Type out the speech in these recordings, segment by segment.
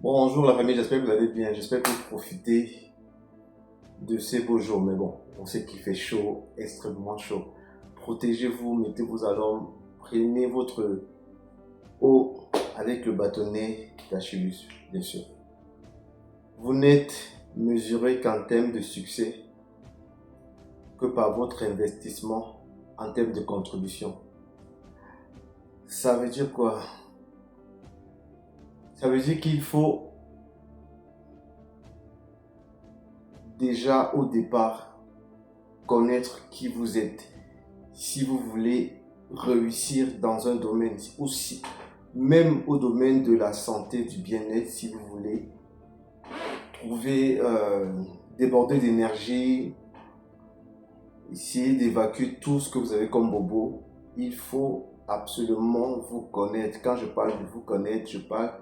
Bonjour la famille, j'espère que vous allez bien. J'espère que vous profitez de ces beaux jours. Mais bon, on sait qu'il fait chaud, extrêmement chaud. Protégez-vous, mettez-vous à l'ombre. Prenez votre eau avec le bâtonnet d'Achillus, bien sûr. Vous n'êtes mesuré qu'en termes de succès que par votre investissement en termes de contribution. Ça veut dire quoi? Ça veut dire qu'il faut déjà au départ connaître qui vous êtes. Si vous voulez réussir dans un domaine, aussi, même au domaine de la santé, du bien-être, si vous voulez trouver, déborder d'énergie, essayer d'évacuer tout ce que vous avez comme bobo, il faut absolument vous connaître. Quand je parle de vous connaître, je parle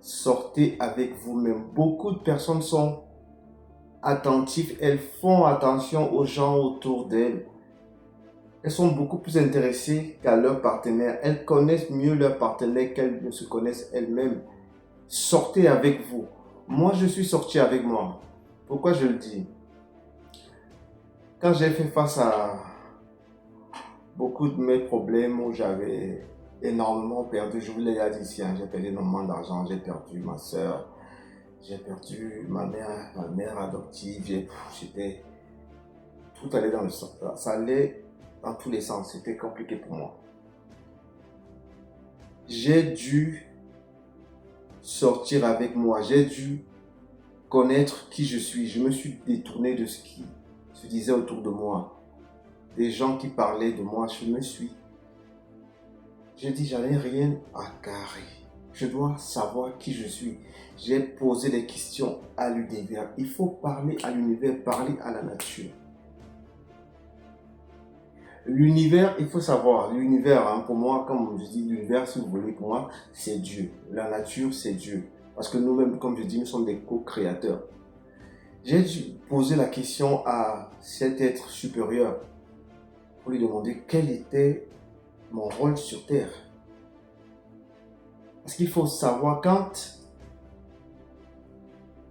sortez avec vous-même. Beaucoup de personnes sont attentives, elles font attention aux gens autour d'elles. Elles sont beaucoup plus intéressées qu'à leur partenaire. Elles connaissent mieux leur partenaire qu'elles ne se connaissent elles-mêmes. Sortez avec vous. Moi, je suis sorti avec moi. Pourquoi je le dis? Quand j'ai fait face à beaucoup de mes problèmes où j'avais énormément perdu, je vous l'ai dit ici, j'ai perdu énormément d'argent, j'ai perdu ma soeur, j'ai perdu ma mère adoptive, j'étais, tout allait dans le sens, ça allait dans tous les sens, c'était compliqué pour moi. J'ai dû sortir avec moi, j'ai dû connaître qui je suis. Je me suis détourné de ce qui se disait autour de moi, des gens qui parlaient de moi. J'ai dit, j'en ai rien à carrer. Je dois savoir qui je suis. J'ai posé des questions à l'univers. Il faut parler à l'univers, parler à la nature. L'univers, il faut savoir, l'univers, pour moi, comme je dis, l'univers, si vous voulez, pour moi, c'est Dieu. La nature, c'est Dieu. Parce que nous-mêmes, comme je dis, nous sommes des co-créateurs. J'ai dû poser la question à cet être supérieur pour lui demander quel était mon rôle sur Terre. Parce qu'il faut savoir quand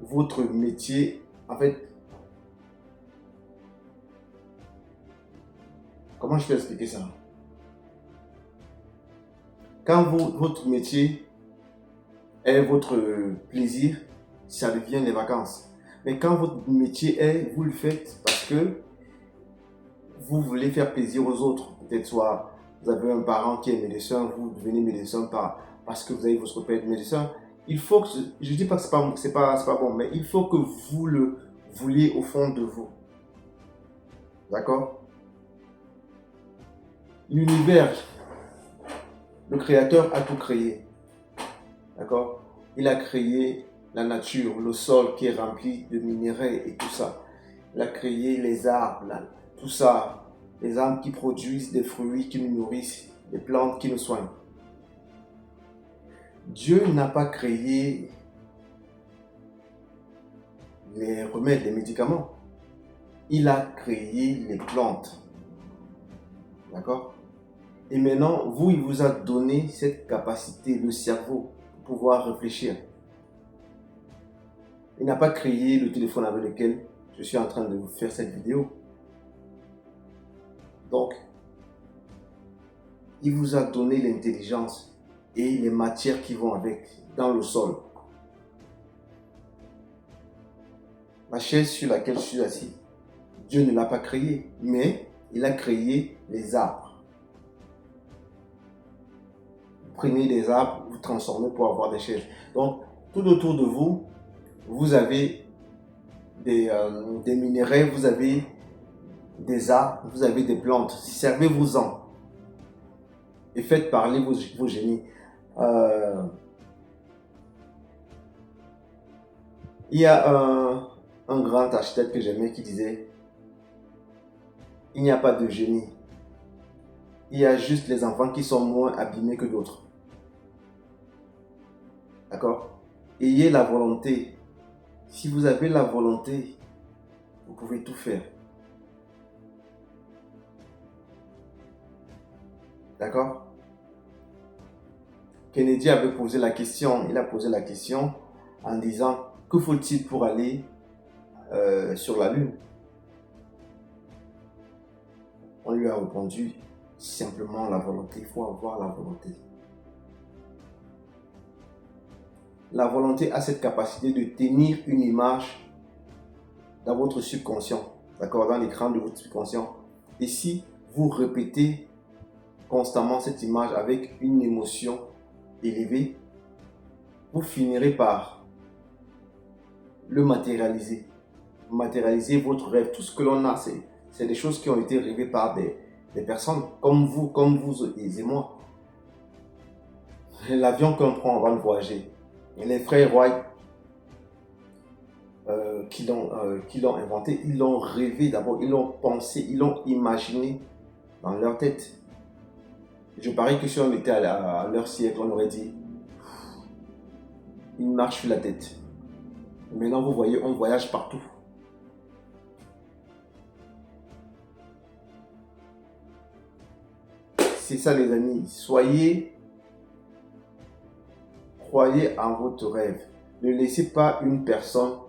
votre métier, en fait, comment je peux expliquer ça? Quand votre métier est votre plaisir, ça devient les vacances. Mais quand votre métier est, vous le faites parce que vous voulez faire plaisir aux autres. Peut-être soit vous avez un parent qui est médecin, vous devenez médecin parce que vous avez votre père médecin. Il faut que, je ne dis pas que c'est pas bon, mais il faut que vous le vouliez au fond de vous. D'accord? L'univers, le créateur a tout créé. D'accord? Il a créé la nature, le sol qui est rempli de minerais et tout ça. Il a créé les arbres, tout ça. Les arbres qui produisent des fruits qui nous nourrissent, des plantes qui nous soignent. Dieu n'a pas créé les remèdes, les médicaments. Il a créé les plantes. D'accord? Et maintenant, il vous a donné cette capacité, le cerveau, pour pouvoir réfléchir. Il n'a pas créé le téléphone avec lequel je suis en train de vous faire cette vidéo. Donc, il vous a donné l'intelligence et les matières qui vont avec dans le sol. La chaise sur laquelle je suis assis, Dieu ne l'a pas créée, mais il a créé les arbres. Vous prenez des arbres, vous transformez pour avoir des chaises. Donc, tout autour de vous, vous avez des minéraux, vous avez des arbres, vous avez des plantes. Servez-vous-en et faites parler vos génies. Il y a un grand architecte que j'aimais qui disait « Il n'y a pas de génie. Il y a juste les enfants qui sont moins abîmés que d'autres. » D'accord? Ayez la volonté. Si vous avez la volonté, vous pouvez tout faire. D'accord? Kennedy avait posé la question, il a posé la question en disant que faut-il pour aller sur la Lune? On lui a répondu simplement la volonté. Il faut avoir la volonté. La volonté a cette capacité de tenir une image dans votre subconscient, d'accord, dans l'écran de votre subconscient. Et si vous répétez constamment cette image avec une émotion élevée, vous finirez par le matérialiser. Matérialiser votre rêve. Tout ce que l'on a, c'est des choses qui ont été rêvées par des personnes comme vous et moi. L'avion qu'on prend avant de voyager. Les frères Wright qui l'ont inventé, ils l'ont rêvé d'abord, ils l'ont pensé, ils l'ont imaginé dans leur tête. Je parie que si on était à leur siècle, on aurait dit une marche sur la tête. Maintenant, vous voyez, on voyage partout. C'est ça, les amis. Croyez en votre rêve. Ne laissez pas une personne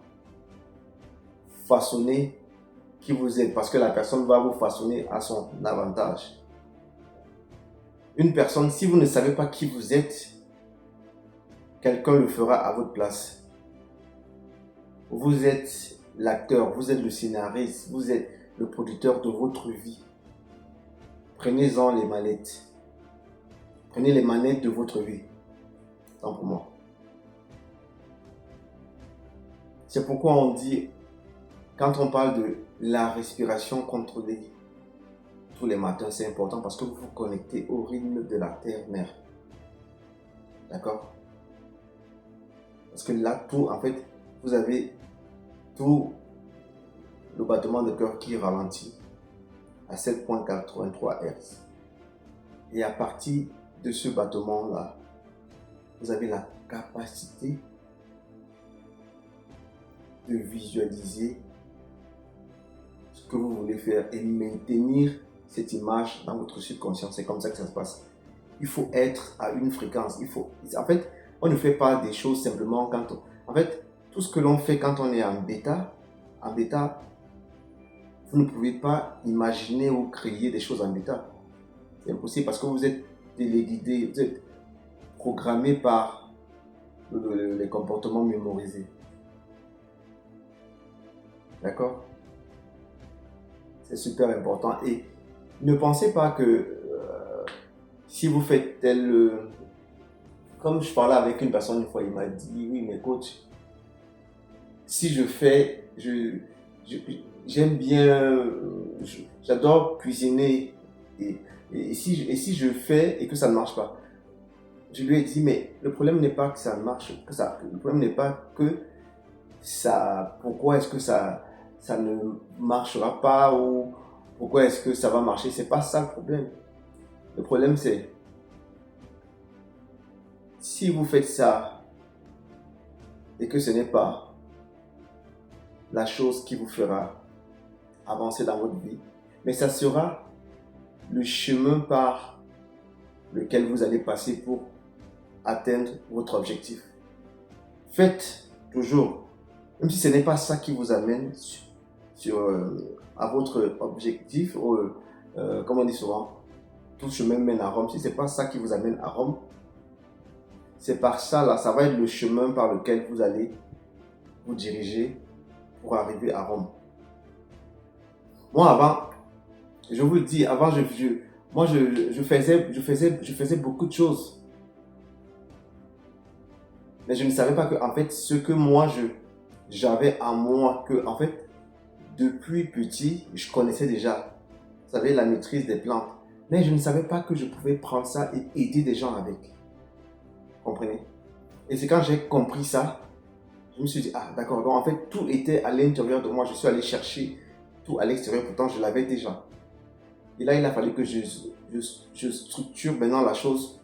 façonner qui vous êtes, parce que la personne va vous façonner à son avantage. Une personne, si vous ne savez pas qui vous êtes, quelqu'un le fera à votre place. Vous êtes l'acteur, vous êtes le scénariste, vous êtes le producteur de votre vie. Prenez-en les manettes. Prenez les manettes de votre vie. Tant pour moi. C'est pourquoi on dit, quand on parle de la respiration contrôlée tous les matins, c'est important parce que vous vous connectez au rythme de la terre-mère. D'accord? Parce que là, tout, en fait, vous avez tout le battement de cœur qui ralentit à 7,83 Hz. Et à partir de ce battement-là, vous avez la capacité de visualiser ce que vous voulez faire et maintenir cette image dans votre subconscient. C'est comme ça que ça se passe. Il faut être à une fréquence. En fait, on ne fait pas des choses simplement quand on... En fait, tout ce que l'on fait quand on est en bêta, vous ne pouvez pas imaginer ou créer des choses en bêta. C'est impossible parce que vous êtes téléguidé, vous êtes programmé par les comportements mémorisés. D'accord? C'est super important. Et ne pensez pas que si vous faites tel... comme je parlais avec une personne une fois, il m'a dit, oui, mais coach, si je fais, j'aime bien, j'adore cuisiner. Et si je fais et que ça ne marche pas, je lui ai dit, mais le problème n'est pas que ça marche, le problème n'est pas que ça, pourquoi est-ce que ça ne marchera pas ou pourquoi est-ce que ça va marcher, c'est pas ça le problème. Le problème c'est, si vous faites ça et que ce n'est pas la chose qui vous fera avancer dans votre vie, mais ça sera le chemin par lequel vous allez passer pour atteindre votre objectif. Faites toujours, même si ce n'est pas ça qui vous amène à votre objectif, comme on dit souvent, tout chemin mène à Rome. Si ce n'est pas ça qui vous amène à Rome, c'est par ça, là, ça va être le chemin par lequel vous allez vous diriger pour arriver à Rome. Moi, avant, je vous le dis, avant, je faisais beaucoup de choses. Mais je ne savais pas que, en fait, ce que moi, j'avais en moi, que, en fait, depuis petit, je connaissais déjà, vous savez, la maîtrise des plantes. Mais je ne savais pas que je pouvais prendre ça et aider des gens avec. Vous comprenez? Et c'est quand j'ai compris ça, je me suis dit, ah d'accord, donc en fait, tout était à l'intérieur de moi. Je suis allé chercher tout à l'extérieur, pourtant je l'avais déjà. Et là, il a fallu que je structure maintenant la chose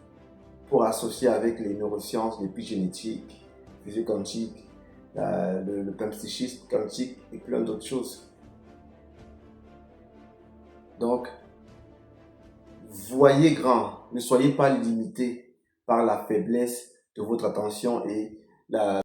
pour associer avec les neurosciences, l'épigénétique, la physique quantique, le psychisme quantique et plein d'autres choses. Donc, voyez grand, ne soyez pas limité par la faiblesse de votre attention et la